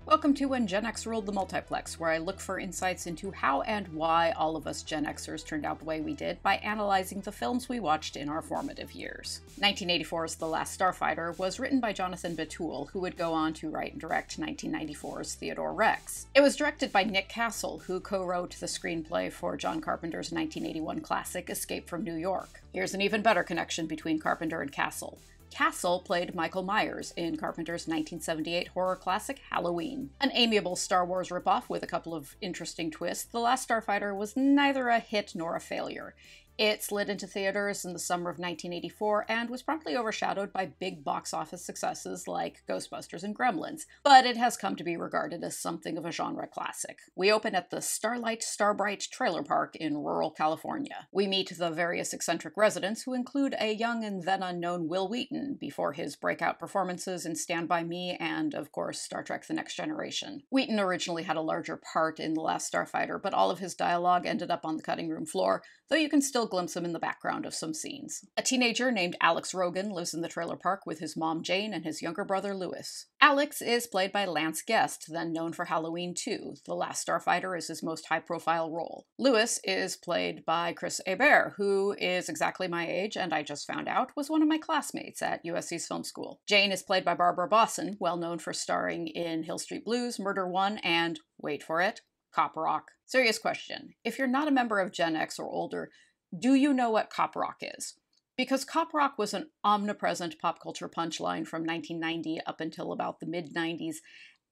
Welcome to When Gen X Ruled the Multiplex, where I look for insights into how and why all of us Gen Xers turned out the way we did by analyzing the films we watched in our formative years. 1984's The Last Starfighter was written by Jonathan Betul, who would go on to write and direct 1994's Theodore Rex. It was directed by Nick Castle, who co-wrote the screenplay for John Carpenter's 1981 classic Escape from New York. Here's an even better connection between Carpenter and Castle. Castle played Michael Myers in Carpenter's 1978 horror classic Halloween. An amiable Star Wars ripoff with a couple of interesting twists, The Last Starfighter was neither a hit nor a failure. It slid into theaters in the summer of 1984 and was promptly overshadowed by big box office successes like Ghostbusters and Gremlins, but it has come to be regarded as something of a genre classic. We open at the Starlight Starbright Trailer Park in rural California. We meet the various eccentric residents, who include a young and then unknown Will Wheaton before his breakout performances in Stand By Me and, of course, Star Trek The Next Generation. Wheaton originally had a larger part in The Last Starfighter, but all of his dialogue ended up on the cutting room floor, though you can still glimpse him in the background of some scenes. A teenager named Alex Rogan lives in the trailer park with his mom Jane and his younger brother Lewis. Alex is played by Lance Guest, then known for Halloween 2. The Last Starfighter is his most high-profile role. Lewis is played by Chris Hebert, who is exactly my age, and I just found out was one of my classmates at USC's film school. Jane is played by Barbara Bosson, well known for starring in Hill Street Blues, Murder One, and, wait for it, Cop Rock. Serious question. If you're not a member of Gen X or older, do you know what Cop Rock is? Because Cop Rock was an omnipresent pop culture punchline from 1990 up until about the mid-90s,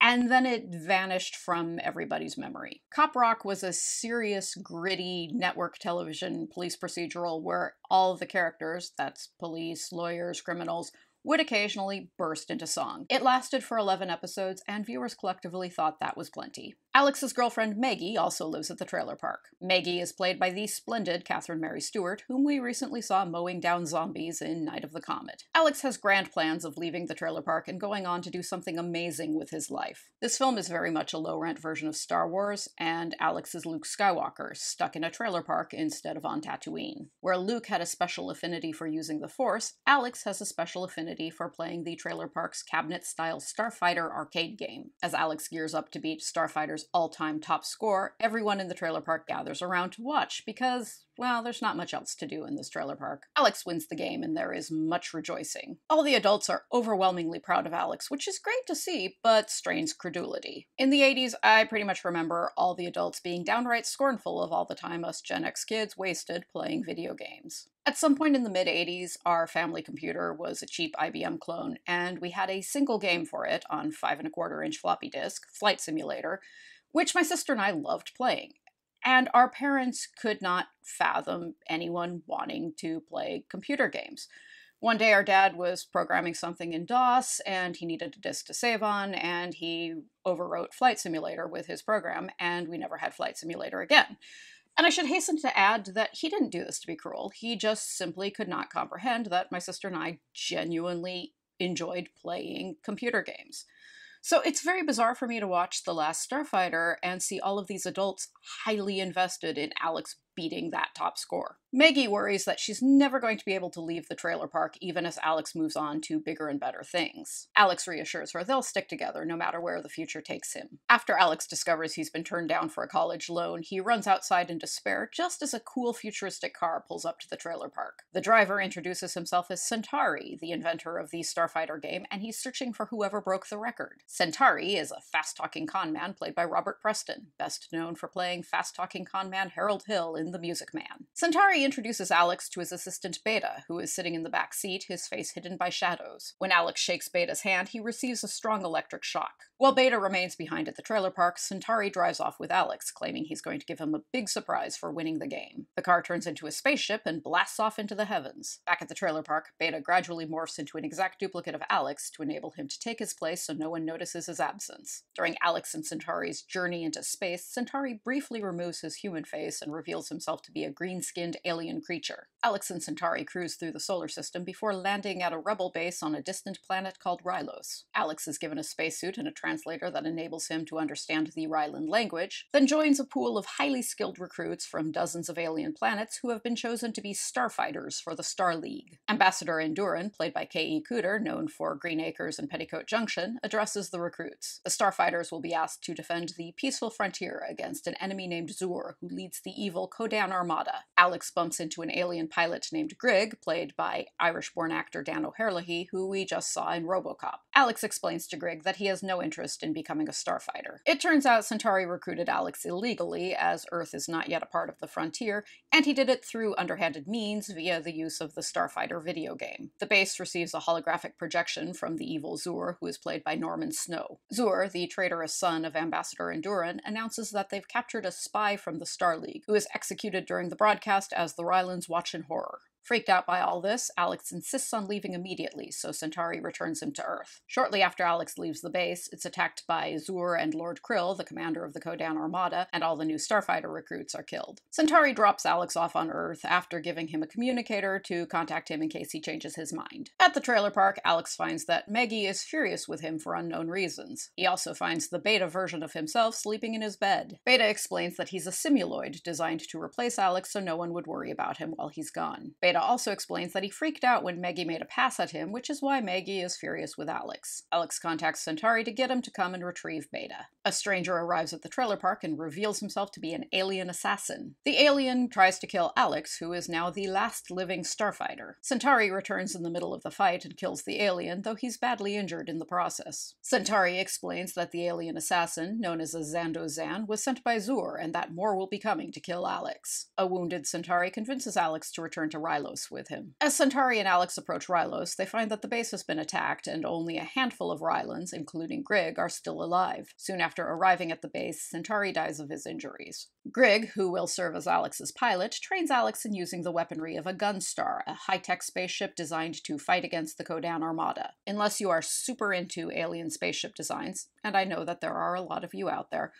and then it vanished from everybody's memory. Cop Rock was a serious, gritty network television police procedural where all of the characters, that's police, lawyers, criminals, would occasionally burst into song. It lasted for 11 episodes, and viewers collectively thought that was plenty. Alex's girlfriend Maggie also lives at the trailer park. Maggie is played by the splendid Mary Stewart, whom we recently saw mowing down zombies in Night of the Comet. Alex has grand plans of leaving the trailer park and going on to do something amazing with his life. This film is very much a low-rent version of Star Wars, and Alex is Luke Skywalker, stuck in a trailer park instead of on Tatooine. Where Luke had a special affinity for using the Force, Alex has a special affinity for playing the trailer park's cabinet-style Starfighter arcade game. As Alex gears up to beat Starfighter's all-time top score, everyone in the trailer park gathers around to watch because, well, there's not much else to do in this trailer park. Alex wins the game and there is much rejoicing. All the adults are overwhelmingly proud of Alex, which is great to see, but strains credulity. In the 80s, I pretty much remember all the adults being downright scornful of all the time us Gen X kids wasted playing video games. At some point in the mid-80s, our family computer was a cheap IBM clone, and we had a single game for it on 5¼ inch floppy disk, Flight Simulator, which my sister and I loved playing. And our parents could not fathom anyone wanting to play computer games. One day our dad was programming something in DOS, and he needed a disk to save on, and he overwrote Flight Simulator with his program, and we never had Flight Simulator again. And I should hasten to add that he didn't do this to be cruel. He just simply could not comprehend that my sister and I genuinely enjoyed playing computer games. So it's very bizarre for me to watch The Last Starfighter and see all of these adults highly invested in Alex beating that top score. Maggie worries that she's never going to be able to leave the trailer park even as Alex moves on to bigger and better things. Alex reassures her they'll stick together no matter where the future takes him. After Alex discovers he's been turned down for a college loan, he runs outside in despair just as a cool futuristic car pulls up to the trailer park. The driver introduces himself as Centauri, the inventor of the Starfighter game, and he's searching for whoever broke the record. Centauri is a fast-talking con man played by Robert Preston, best known for playing fast-talking con man Harold Hill in The Music Man. Centauri introduces Alex to his assistant Beta, who is sitting in the back seat, his face hidden by shadows. When Alex shakes Beta's hand, he receives a strong electric shock. While Beta remains behind at the trailer park, Centauri drives off with Alex, claiming he's going to give him a big surprise for winning the game. The car turns into a spaceship and blasts off into the heavens. Back at the trailer park, Beta gradually morphs into an exact duplicate of Alex to enable him to take his place so no one notices his absence. During Alex and Centauri's journey into space, Centauri briefly removes his human face and reveals himself to be a green-skinned alien creature. Alex and Centauri cruise through the solar system before landing at a rebel base on a distant planet called Rylos. Alex is given a spacesuit and a translator that enables him to understand the Rylan language, then joins a pool of highly skilled recruits from dozens of alien planets who have been chosen to be Starfighters for the Star League. Ambassador Enduran, played by K.E. Cooter, known for Green Acres and Petticoat Junction, addresses the recruits. The Starfighters will be asked to defend the peaceful frontier against an enemy named Zur, who leads the evil Kodan Armada. Alex bumps into an alien pilot named Grigg, played by Irish-born actor Dan O'Herlihy, who we just saw in RoboCop. Alex explains to Grigg that he has no interest in becoming a starfighter. It turns out Centauri recruited Alex illegally, as Earth is not yet a part of the frontier, and he did it through underhanded means via the use of the Starfighter video game. The base receives a holographic projection from the evil Zur, who is played by Norman Snow. Zur, the traitorous son of Ambassador Enduran, announces that they've captured a spy from the Star League, who is executed during the broadcast as the Rylans watch in horror. Freaked out by all this, Alex insists on leaving immediately, so Centauri returns him to Earth. Shortly after Alex leaves the base, it's attacked by Zur and Lord Krill, the commander of the Kodan Armada, and all the new Starfighter recruits are killed. Centauri drops Alex off on Earth after giving him a communicator to contact him in case he changes his mind. At the trailer park, Alex finds that Maggie is furious with him for unknown reasons. He also finds the Beta version of himself sleeping in his bed. Beta explains that he's a simuloid designed to replace Alex so no one would worry about him while he's gone. Beta also explains that he freaked out when Maggie made a pass at him, which is why Maggie is furious with Alex. Alex contacts Centauri to get him to come and retrieve Beta. A stranger arrives at the trailer park and reveals himself to be an alien assassin. The alien tries to kill Alex, who is now the last living starfighter. Centauri returns in the middle of the fight and kills the alien, though he's badly injured in the process. Centauri explains that the alien assassin, known as a Zandozan, was sent by Zur, and that more will be coming to kill Alex. A wounded Centauri convinces Alex to return to Rylos with him. As Centauri and Alex approach Rylos, they find that the base has been attacked and only a handful of Rylans, including Grigg, are still alive. Soon after arriving at the base, Centauri dies of his injuries. Grigg, who will serve as Alex's pilot, trains Alex in using the weaponry of a Gunstar, a high-tech spaceship designed to fight against the Kodan Armada. Unless you are super into alien spaceship designs, and I know that there are a lot of you out there,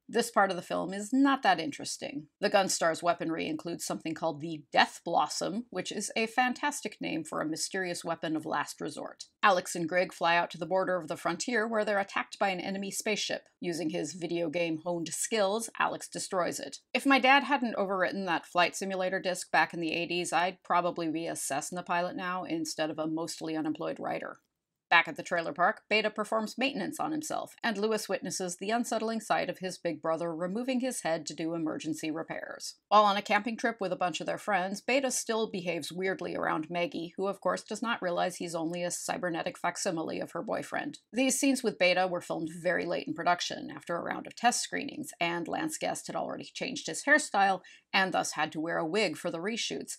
this part of the film is not that interesting. The Gunstar's weaponry includes something called the Death Blossom, which is a fantastic name for a mysterious weapon of last resort. Alex and Grigg fly out to the border of the frontier where they're attacked by an enemy spaceship. Using his video game-honed skills, Alex destroys it. If my dad hadn't overwritten that flight simulator disc back in the 80s, I'd probably be a Cessna pilot now instead of a mostly unemployed writer. Back at the trailer park, Beta performs maintenance on himself, and Lewis witnesses the unsettling sight of his big brother removing his head to do emergency repairs. While on a camping trip with a bunch of their friends, Beta still behaves weirdly around Maggie, who of course does not realize he's only a cybernetic facsimile of her boyfriend. These scenes with Beta were filmed very late in production, after a round of test screenings, and Lance Guest had already changed his hairstyle, and thus had to wear a wig for the reshoots.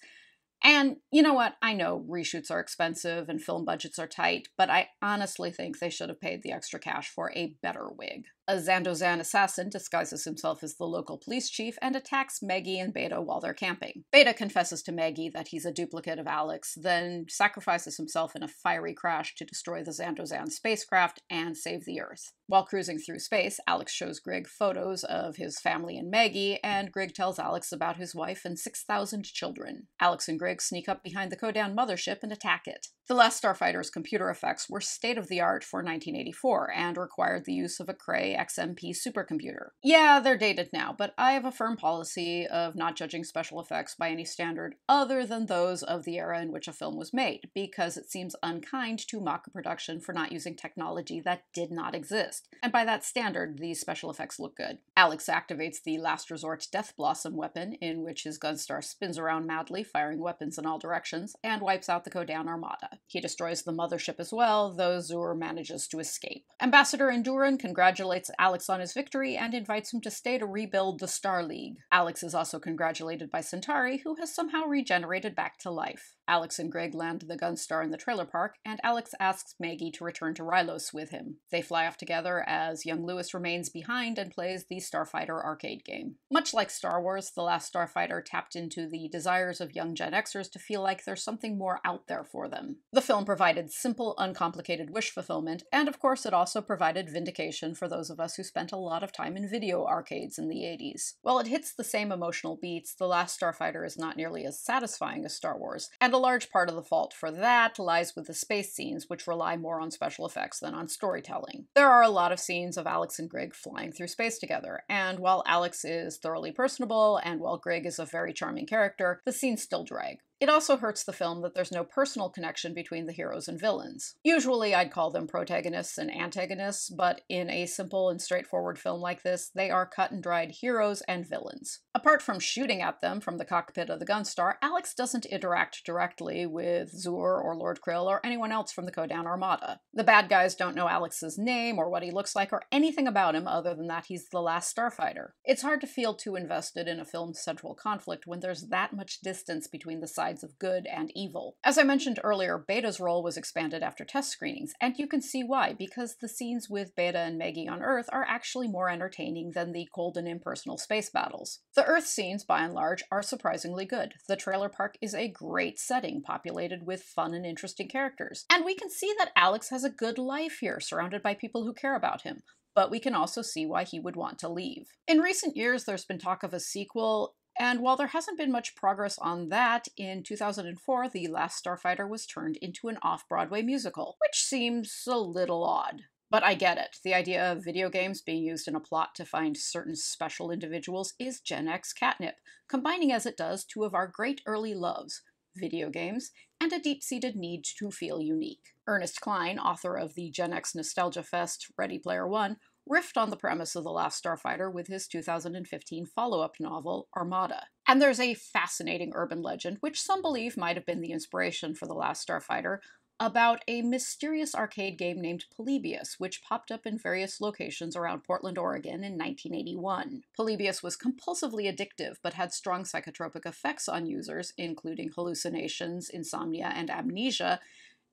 And you know what? I know reshoots are expensive and film budgets are tight, but I honestly think they should have paid the extra cash for a better wig. A Zandozan assassin disguises himself as the local police chief and attacks Maggie and Beta while they're camping. Beta confesses to Maggie that he's a duplicate of Alex, then sacrifices himself in a fiery crash to destroy the Zandozan spacecraft and save the Earth. While cruising through space, Alex shows Grigg photos of his family and Maggie, and Grigg tells Alex about his wife and 6,000 children. Alex and Grigg sneak up behind the Kodan mothership and attack it. The last Starfighter's computer effects were state-of-the-art for 1984 and required the use of a Cray XMP supercomputer. Yeah, they're dated now, but I have a firm policy of not judging special effects by any standard other than those of the era in which a film was made, because it seems unkind to mock a production for not using technology that did not exist. And by that standard, these special effects look good. Alex activates the Last Resort Death Blossom weapon, in which his Gunstar spins around madly, firing weapons in all directions, and wipes out the Kodan Armada. He destroys the mothership as well, though Zur manages to escape. Ambassador Enduran congratulates Alex on his victory and invites him to stay to rebuild the Star League. Alex is also congratulated by Centauri, who has somehow regenerated back to life. Alex and Grigg land the Gunstar in the trailer park, and Alex asks Maggie to return to Rylos with him. They fly off together as young Lewis remains behind and plays the Starfighter arcade game. Much like Star Wars, The Last Starfighter tapped into the desires of young Gen Xers to feel like there's something more out there for them. The film provided simple, uncomplicated wish fulfillment, and of course it also provided vindication for those of of us who spent a lot of time in video arcades in the 80s. While it hits the same emotional beats, The Last Starfighter is not nearly as satisfying as Star Wars, and a large part of the fault for that lies with the space scenes, which rely more on special effects than on storytelling. There are a lot of scenes of Alex and Grig flying through space together, and while Alex is thoroughly personable, and while Grig is a very charming character, the scenes still drag. It also hurts the film that there's no personal connection between the heroes and villains. Usually I'd call them protagonists and antagonists, but in a simple and straightforward film like this, they are cut-and-dried heroes and villains. Apart from shooting at them from the cockpit of the Gunstar, Alex doesn't interact directly with Zur or Lord Krill or anyone else from the Kodan Armada. The bad guys don't know Alex's name or what he looks like or anything about him other than that he's the last starfighter. It's hard to feel too invested in a film's central conflict when there's that much distance between the sides of good and evil. As I mentioned earlier, Beta's role was expanded after test screenings, and you can see why, because the scenes with Beta and Maggie on Earth are actually more entertaining than the cold and impersonal space battles. The Earth scenes, by and large, are surprisingly good. The trailer park is a great setting, populated with fun and interesting characters. And we can see that Alex has a good life here, surrounded by people who care about him. But we can also see why he would want to leave. In recent years, there's been talk of a sequel, and while there hasn't been much progress on that, in 2004, The Last Starfighter was turned into an off-Broadway musical, which seems a little odd. But I get it. The idea of video games being used in a plot to find certain special individuals is Gen X catnip, combining as it does two of our great early loves, video games, and a deep-seated need to feel unique. Ernest Cline, author of the Gen X Nostalgia Fest Ready Player One, riffed on the premise of The Last Starfighter with his 2015 follow-up novel, Armada. And there's a fascinating urban legend, which some believe might have been the inspiration for The Last Starfighter, about a mysterious arcade game named Polybius, which popped up in various locations around Portland, Oregon in 1981. Polybius was compulsively addictive, but had strong psychotropic effects on users, including hallucinations, insomnia, and amnesia,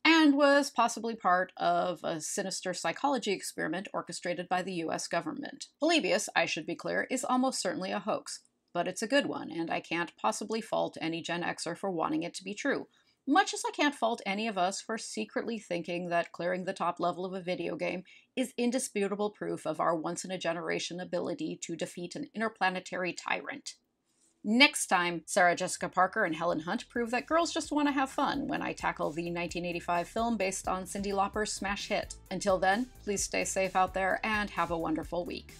and was possibly part of a sinister psychology experiment orchestrated by the US government. Polybius, I should be clear, is almost certainly a hoax, but it's a good one, and I can't possibly fault any Gen Xer for wanting it to be true, much as I can't fault any of us for secretly thinking that clearing the top level of a video game is indisputable proof of our once-in-a-generation ability to defeat an interplanetary tyrant. Next time, Sarah Jessica Parker and Helen Hunt prove that girls just want to have fun when I tackle the 1985 film based on Cyndi Lauper's smash hit. Until then, please stay safe out there and have a wonderful week.